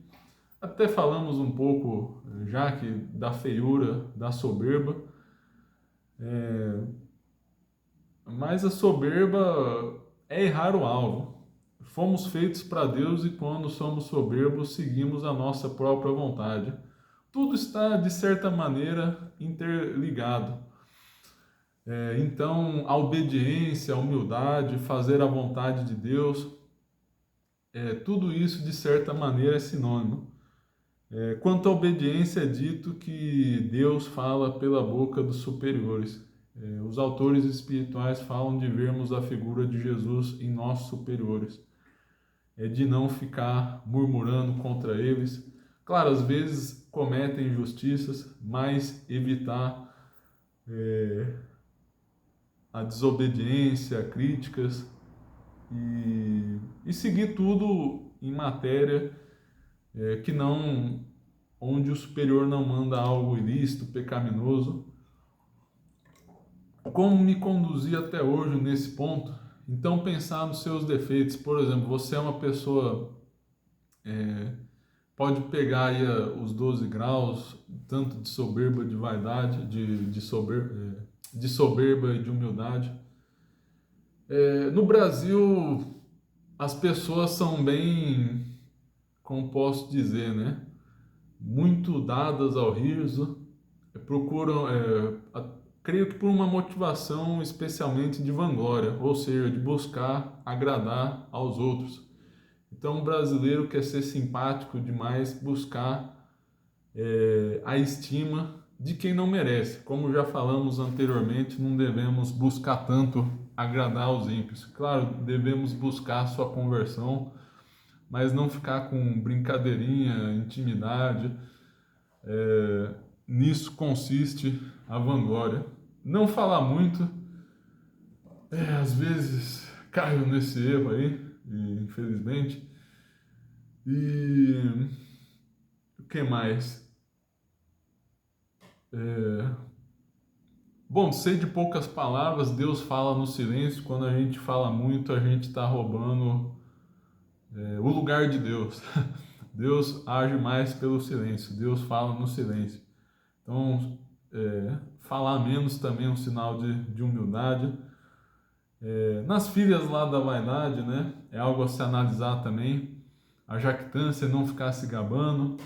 Até falamos um pouco já que da feiura, da soberba, mas a soberba é errar o alvo. Fomos feitos para Deus e quando somos soberbos seguimos a nossa própria vontade. Tudo está, de certa maneira, interligado. Então, a obediência, a humildade, fazer a vontade de Deus, tudo isso, de certa maneira, é sinônimo. Quanto à obediência, é dito que Deus fala pela boca dos superiores. Os autores espirituais falam de vermos a figura de Jesus em nossos superiores. De não ficar murmurando contra eles. Claro, às vezes cometem injustiças, mas evitar a desobediência, críticas e seguir tudo em matéria onde o superior não manda algo ilícito, pecaminoso. Como me conduzir até hoje nesse ponto? Então, pensar nos seus defeitos. Por exemplo, você é uma pessoa, pode pegar aí os 12 graus, tanto de soberba, de vaidade, de soberba e de humildade. No Brasil, as pessoas são bem, como posso dizer, né? Muito dadas ao riso, procuram, creio que por uma motivação especialmente de vanglória, ou seja, de buscar agradar aos outros. Então o brasileiro quer ser simpático demais, buscar a estima de quem não merece. Como já falamos anteriormente, não devemos buscar tanto agradar aos ímpios. Claro, devemos buscar sua conversão, mas não ficar com brincadeirinha, intimidade. Nisso consiste a vanglória. Não falar muito, às vezes caio nesse erro aí, infelizmente. E o que mais? Bom, sei de poucas palavras, Deus fala no silêncio. Quando a gente fala muito, a gente está roubando o lugar de Deus. Deus age mais pelo silêncio, Deus fala no silêncio. Então, falar menos também é um sinal de humildade. Nas filhas lá da vaidade, né? É algo a se analisar também. A jactância, não ficar se gabando,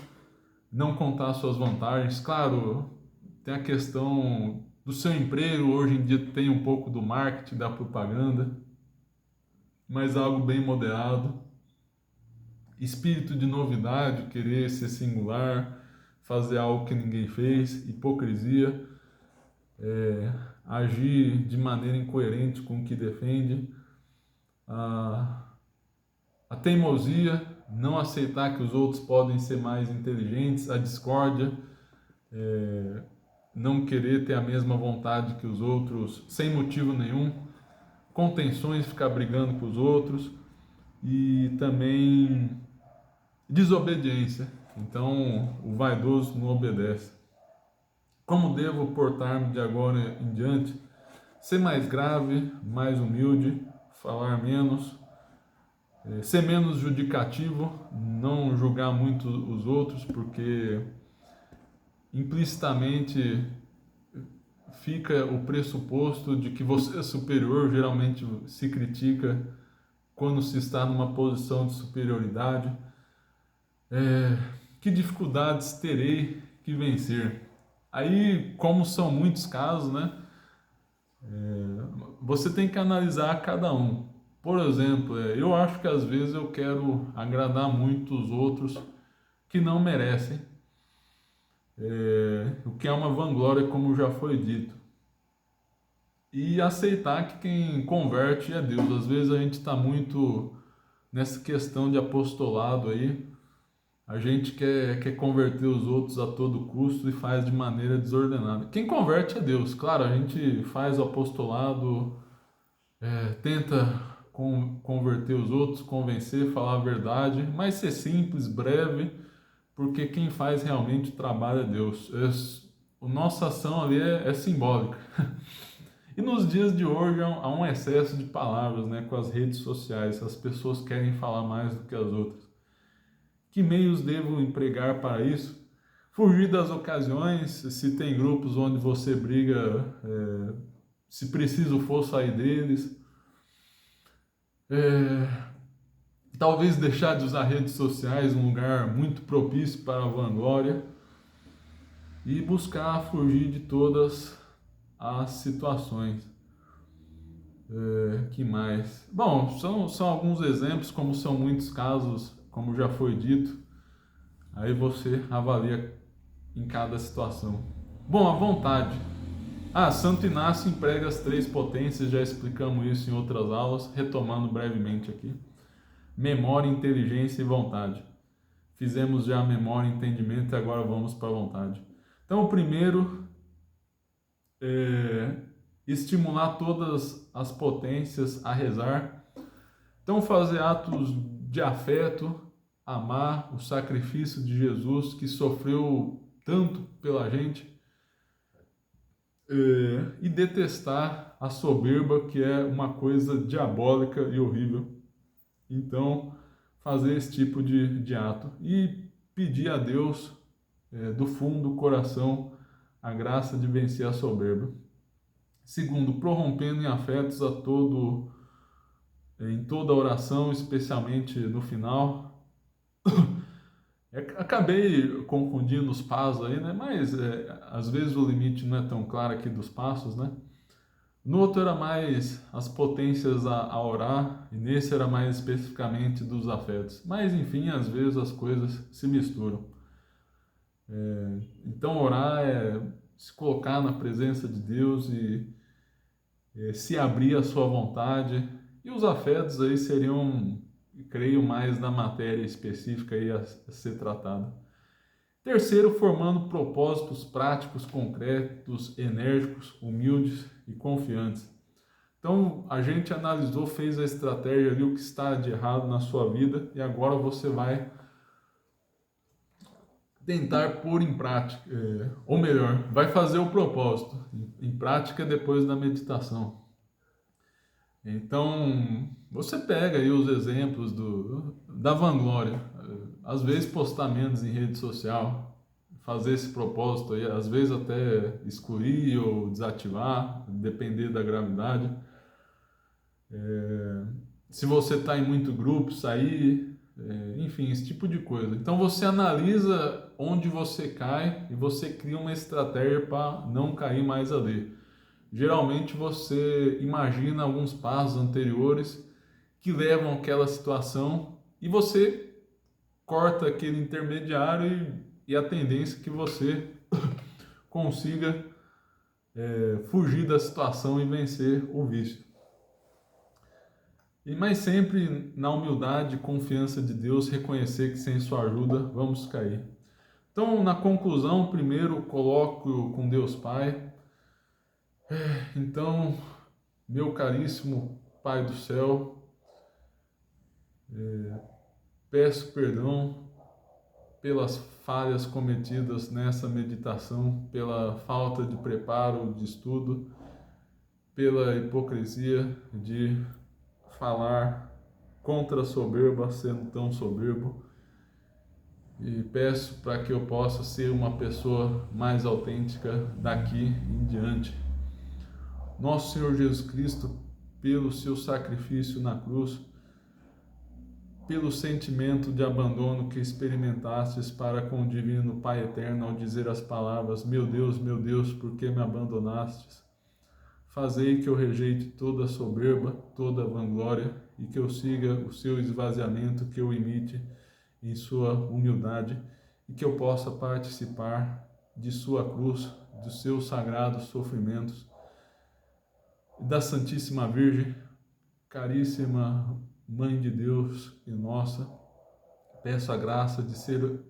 não contar suas vantagens. Claro, tem a questão do seu emprego, hoje em dia tem um pouco do marketing, da propaganda, mas algo bem moderado. Espírito de novidade, querer ser singular, fazer algo que ninguém fez, hipocrisia, agir de maneira incoerente com o que defende, a teimosia, não aceitar que os outros podem ser mais inteligentes, a discórdia, não querer ter a mesma vontade que os outros sem motivo nenhum, contenções, ficar brigando com os outros, e também desobediência. Então o vaidoso não obedece. Como devo portar-me de agora em diante? Ser mais grave, mais humilde, falar menos, ser menos judicativo, não julgar muito os outros, porque implicitamente fica o pressuposto de que você é superior. Geralmente se critica quando se está numa posição de superioridade. Que dificuldades terei que vencer? Aí, como são muitos casos, né? Você tem que analisar cada um. Por exemplo, eu acho que às vezes eu quero agradar muito os outros que não merecem, o que é uma vanglória, como já foi dito. E aceitar que quem converte é Deus. Às vezes a gente está muito nessa questão de apostolado aí. A gente quer converter os outros a todo custo e faz de maneira desordenada. Quem converte é Deus. Claro, a gente faz o apostolado, tenta converter os outros, convencer, falar a verdade, mas ser simples, breve, porque quem faz realmente o trabalho é Deus. A nossa ação ali é simbólica. E nos dias de hoje há um excesso de palavras, né, com as redes sociais. As pessoas querem falar mais do que as outras. Que meios devo empregar para isso? Fugir das ocasiões, se tem grupos onde você briga, se preciso for sair deles. Talvez deixar de usar redes sociais, um lugar muito propício para a vanglória, e buscar fugir de todas as situações. Que mais? Bom, são alguns exemplos, como são muitos casos, como já foi dito, aí você avalia em cada situação. Bom, a vontade. Santo Inácio emprega as três potências, já explicamos isso em outras aulas, retomando brevemente aqui. Memória, inteligência e vontade. Fizemos já a memória e entendimento e agora vamos para a vontade. Então, o primeiro é estimular todas as potências a rezar. Então, fazer atos de afeto, amar o sacrifício de Jesus, que sofreu tanto pela gente, e detestar a soberba, que é uma coisa diabólica e horrível. Então, fazer esse tipo de ato e pedir a Deus, do fundo do coração, a graça de vencer a soberba. Segundo, prorrompendo em afetos em toda oração, especialmente no final. Acabei confundindo os passos aí, né? Mas às vezes o limite não é tão claro aqui dos passos, né? No outro era mais as potências a orar, e nesse era mais especificamente dos afetos. Mas enfim, às vezes as coisas se misturam. Então orar é se colocar na presença de Deus e se abrir à sua vontade. E os afetos aí seriam, creio, mais da matéria específica aí a ser tratada. Terceiro, formando propósitos práticos, concretos, enérgicos, humildes e confiantes. Então, a gente analisou, fez a estratégia ali, o que está de errado na sua vida, e agora você vai tentar pôr em prática, ou melhor, vai fazer o propósito em prática depois da meditação. Então, você pega aí os exemplos da vanglória, às vezes postar menos em rede social, fazer esse propósito aí, às vezes até excluir ou desativar, depender da gravidade. Se você está em muito grupo, sair, enfim, esse tipo de coisa. Então você analisa onde você cai e você cria uma estratégia para não cair mais ali. Geralmente você imagina alguns passos anteriores que levam àquela situação e você corta aquele intermediário e a tendência é que você consiga fugir da situação e vencer o vício. Mas sempre na humildade e confiança de Deus, reconhecer que sem sua ajuda vamos cair. Então, na conclusão, primeiro coloco com Deus Pai. Então, meu caríssimo Pai do céu, peço perdão pelas falhas cometidas nessa meditação, pela falta de preparo, de estudo, pela hipocrisia de falar contra a soberba, sendo tão soberbo. E peço para que eu possa ser uma pessoa mais autêntica daqui em diante. Nosso Senhor Jesus Cristo, pelo seu sacrifício na cruz, pelo sentimento de abandono que experimentastes para com o Divino Pai Eterno ao dizer as palavras: meu Deus, por que me abandonastes? Fazei que eu rejeite toda a soberba, toda a vanglória, e que eu siga o seu esvaziamento, que eu imite em sua humildade, e que eu possa participar de sua cruz, dos seus sagrados sofrimentos, da Santíssima Virgem, caríssima Mãe de Deus e nossa. Peço a graça de ser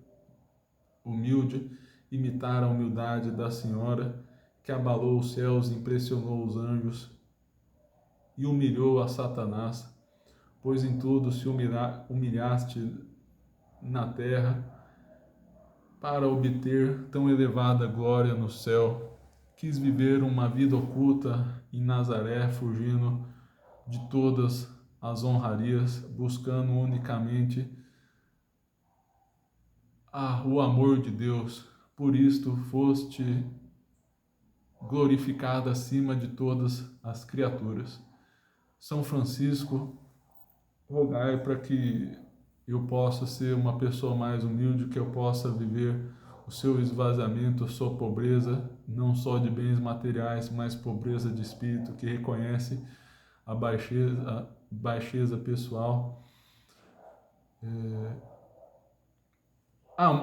humilde, imitar a humildade da Senhora, que abalou os céus, impressionou os anjos e humilhou a Satanás, pois em tudo se humilhaste na terra para obter tão elevada glória no céu. Quis viver uma vida oculta em Nazaré, fugindo de todas as honrarias, buscando unicamente o amor de Deus. Por isto foste glorificada acima de todas as criaturas. São Francisco, rogai para que eu possa ser uma pessoa mais humilde, que eu possa viver o seu esvaziamento, a sua pobreza, não só de bens materiais, mas pobreza de espírito, que reconhece a baixeza pessoal.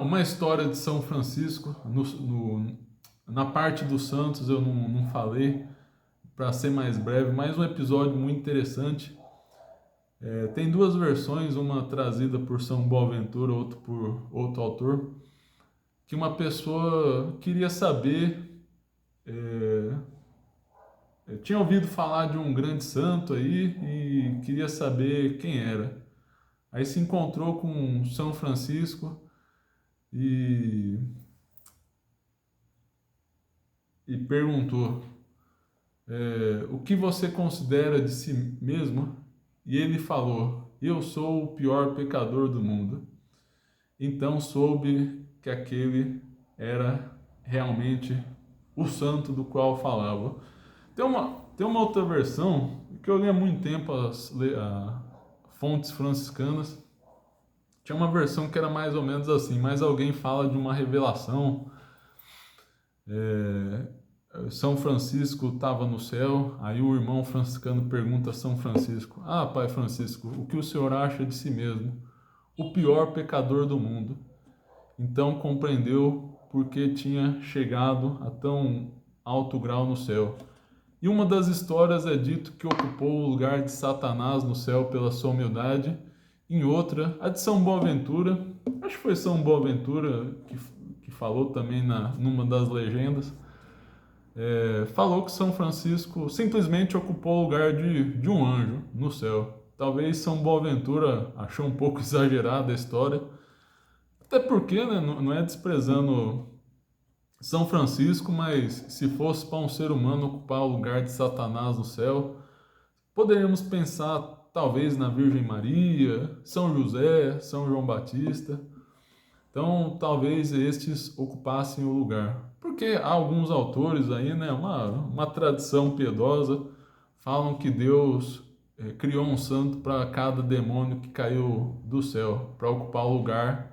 Uma história de São Francisco, na parte dos santos eu não falei, para ser mais breve, mas um episódio muito interessante. Tem duas versões, uma trazida por São Boaventura, outra por outro autor, que uma pessoa queria saber, tinha ouvido falar de um grande santo aí e queria saber quem era. Aí se encontrou com São Francisco e perguntou: o que você considera de si mesmo? E ele falou: eu sou o pior pecador do mundo. Então soube que aquele era realmente o santo do qual falava. Tem uma outra versão, que eu li há muito tempo, as fontes franciscanas. Tinha uma versão que era mais ou menos assim, mas alguém fala de uma revelação. São Francisco estava no céu, aí o irmão franciscano pergunta a São Francisco: Pai Francisco, o que o senhor acha de si mesmo? O pior pecador do mundo. Então compreendeu porque tinha chegado a tão alto grau no céu. E uma das histórias é dito que ocupou o lugar de Satanás no céu pela sua humildade. Em outra, a de São Boaventura, acho que foi São Boaventura que falou também numa das legendas, falou que São Francisco simplesmente ocupou o lugar de um anjo no céu. Talvez São Boaventura achou um pouco exagerada a história, até porque, né, não é desprezando São Francisco, mas se fosse para um ser humano ocupar o lugar de Satanás no céu, poderíamos pensar talvez na Virgem Maria, São José, São João Batista. Então, talvez estes ocupassem o lugar. Porque há alguns autores aí, né, uma tradição piedosa, falam que Deus criou um santo para cada demônio que caiu do céu, para ocupar o lugar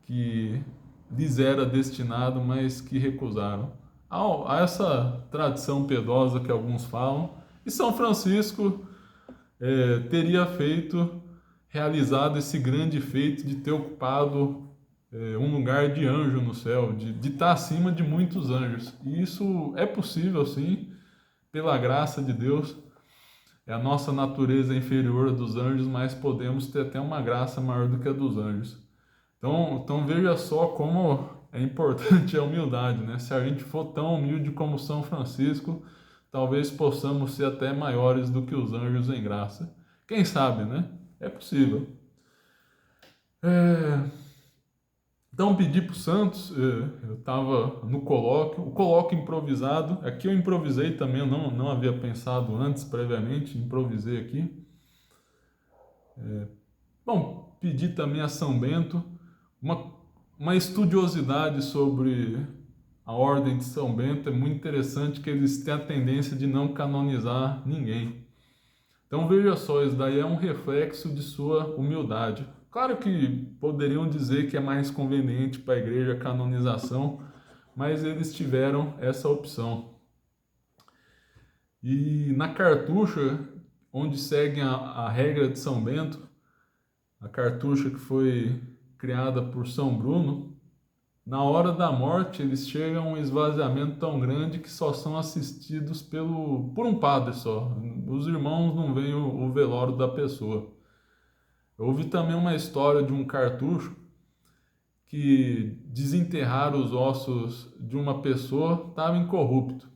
que lhes era destinado, mas que recusaram. Há essa tradição piedosa que alguns falam, e São Francisco teria realizado esse grande feito de ter ocupado um lugar de anjo no céu, de estar acima de muitos anjos. E isso é possível, sim, pela graça de Deus. É a nossa natureza inferior dos anjos, mas podemos ter até uma graça maior do que a dos anjos. Então veja só como é importante a humildade, né? Se a gente for tão humilde como São Francisco, talvez possamos ser até maiores do que os anjos em graça. Quem sabe, né? É possível. Então pedi para o Santos, eu estava no colóquio, o colóquio improvisado, aqui eu improvisei também, eu não havia pensado antes, previamente, improvisei aqui. Bom, pedi também a São Bento uma estudiosidade sobre a Ordem de São Bento. É muito interessante que eles têm a tendência de não canonizar ninguém. Então veja só, isso daí é um reflexo de sua humildade. Claro que poderiam dizer que é mais conveniente para a igreja a canonização, mas eles tiveram essa opção. E na cartucha, onde seguem a regra de São Bento, a cartucha que foi criada por São Bruno, na hora da morte eles chegam a um esvaziamento tão grande que só são assistidos por um padre só. Os irmãos não veem o velório da pessoa. Eu ouvi também uma história de um cartucho que desenterraram os ossos de uma pessoa, estava incorrupto.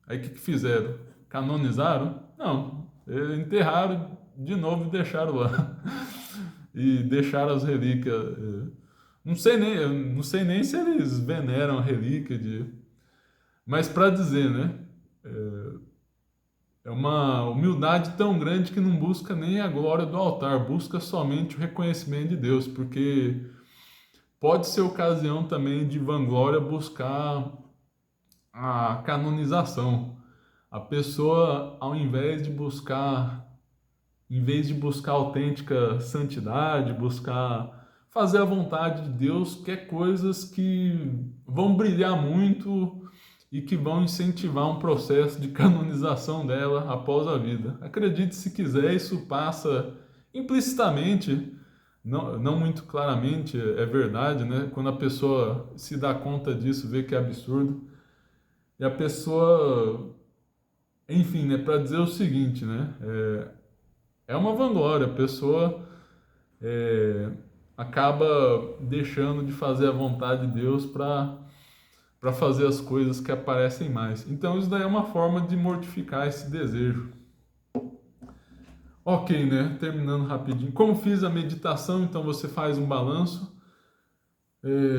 Aí o que fizeram? Canonizaram? Não, enterraram de novo e deixaram lá. E deixaram as relíquias. Não sei nem se eles veneram a relíquia mas para dizer, né? É uma humildade tão grande que não busca nem a glória do altar, busca somente o reconhecimento de Deus, porque pode ser ocasião também de vanglória buscar a canonização. A pessoa, em vez de buscar autêntica santidade, buscar fazer a vontade de Deus, quer coisas que vão brilhar muito e que vão incentivar um processo de canonização dela após a vida. Acredite se quiser, isso passa implicitamente, não muito claramente, é verdade, né? Quando a pessoa se dá conta disso, vê que é absurdo, e a pessoa, enfim, né, para dizer o seguinte, né? É uma vanglória, a pessoa acaba deixando de fazer a vontade de Deus para fazer as coisas que aparecem mais. Então isso daí é uma forma de mortificar esse desejo. Ok, né? Terminando rapidinho. Como fiz a meditação, então você faz um balanço.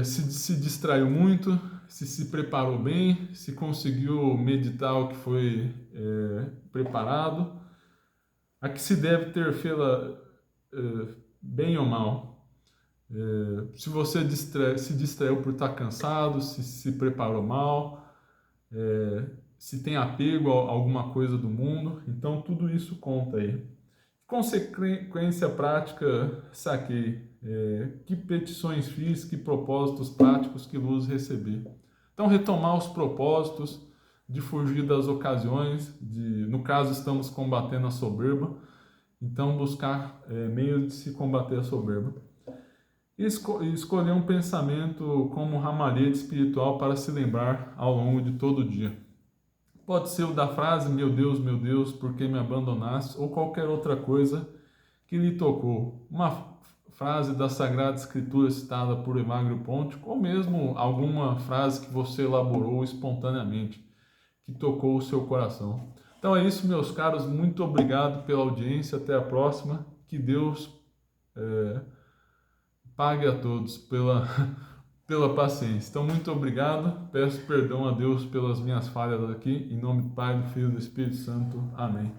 Se distraiu muito, se preparou bem, se conseguiu meditar o que foi preparado. A que se deve ter fê-la bem ou mal. Se você se distraiu por estar cansado, se preparou mal, se tem apego a alguma coisa do mundo, então tudo isso conta aí. Consequência prática, saquei. Que petições fiz, que propósitos práticos, que luz recebi. Então retomar os propósitos de fugir das ocasiões, no caso estamos combatendo a soberba, então buscar meios de se combater a soberba. E escolher um pensamento como ramalhete espiritual para se lembrar ao longo de todo o dia. Pode ser o da frase, meu Deus, por que me abandonaste? Ou qualquer outra coisa que lhe tocou. Uma frase da Sagrada Escritura citada por Evagrio Pontico, ou mesmo alguma frase que você elaborou espontaneamente, que tocou o seu coração. Então é isso, meus caros. Muito obrigado pela audiência. Até a próxima. Que Deus pague a todos pela paciência. Então, muito obrigado. Peço perdão a Deus pelas minhas falhas aqui. Em nome do Pai, do Filho e do Espírito Santo. Amém.